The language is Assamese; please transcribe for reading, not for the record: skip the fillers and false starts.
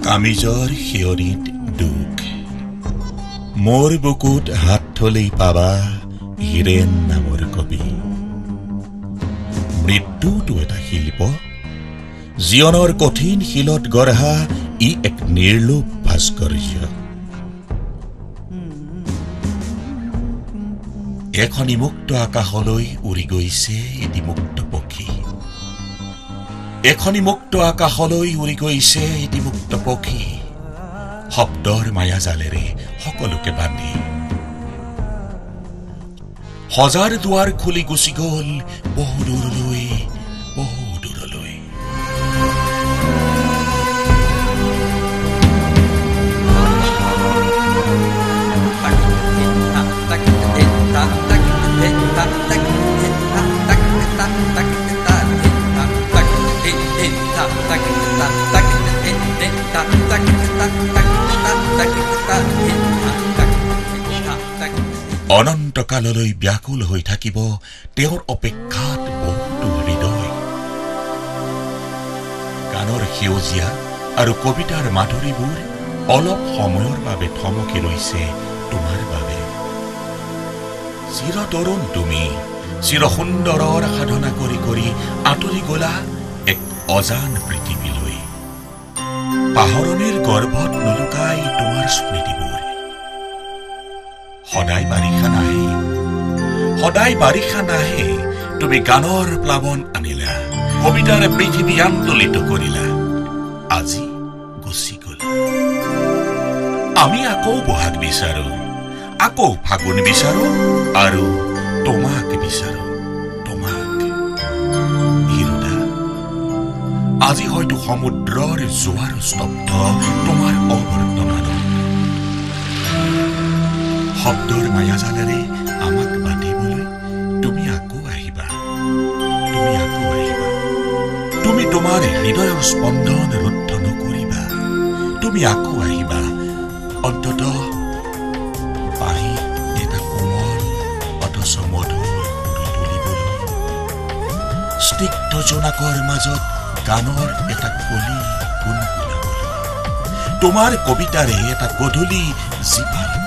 কামিজৰ শিয়ৰিত দুখ মোৰ বুকুত হাত থলেই পাবা হীৰেন নামৰ কবি মৃত্যুটো এটা শিল্প জীৱনৰ কঠিন শিলত গঢ়া ই এক নিৰ্লোভ ভাস্কৰ্য এখনি মুক্ত আকাশলৈ উৰি গৈছে এটি মুক্ত পক্ষী এখনি মুক্ত আকাশলৈ উৰি গৈছে এটি মুক্ত পক্ষী শব্দৰ মায়াজালেৰে সকলোকে বান্ধি হাজাৰ দুৱাৰ খুলি গুচি গ'ল বহু দূৰলৈ বহু দূৰলৈ অনন্তকাললৈ ব্যাকুল হৈ থাকিব তেওঁৰ অপেক্ষাত বহুতো হৃদয় গানৰ সেউজীয়া আৰু কবিতাৰ মাধুৰীবোৰ অলপ সময়ৰ বাবে থমকি ৰৈছে তোমাৰ বাবে চিৰ তৰুণ তুমি চিৰ সুন্দৰৰ সাধনা কৰি কৰি আঁতৰি গলা এক অজান পৃথিৱীলৈ পাহৰণিৰ গৰ্ভত নুলুকাই তোমাৰ স্মৃতিবোৰ সদায় বাৰিষা নাহে তুমি গানৰ প্লাৱন আনিলা কবিতাৰে পৃথিৱী আন্দোলিত কৰিলা আজি গুচি গ'ল আমি আকৌ বহাগ বিচাৰো আকৌ ফাগুন বিচাৰো আৰু তোমাক বিচাৰো তোমাক হিৰুদা আজি হয়তো সমুদ্ৰৰ জোৱাৰ স্তব্ধ তোমাৰ অবৰ্তমানত শব্দৰ মায়াজালেৰে আমাক বান্ধিবলৈ তুমি আকৌ আহিবা তুমি তোমাৰ হৃদয়ৰ স্পন্দন ৰুদ্ধ নকৰিবা তুমি আকৌ আহিবা অন্ততঃ বাঁহী এটা কোমল অথচ মধুৰ সুৰ তুলিবলৈ স্নিগ্ধ জোনাকৰ মাজত গানৰ এটা কলি গুণগুণাবলৈ তোমাৰ কবিতাৰে এটা গধূলি জীপাল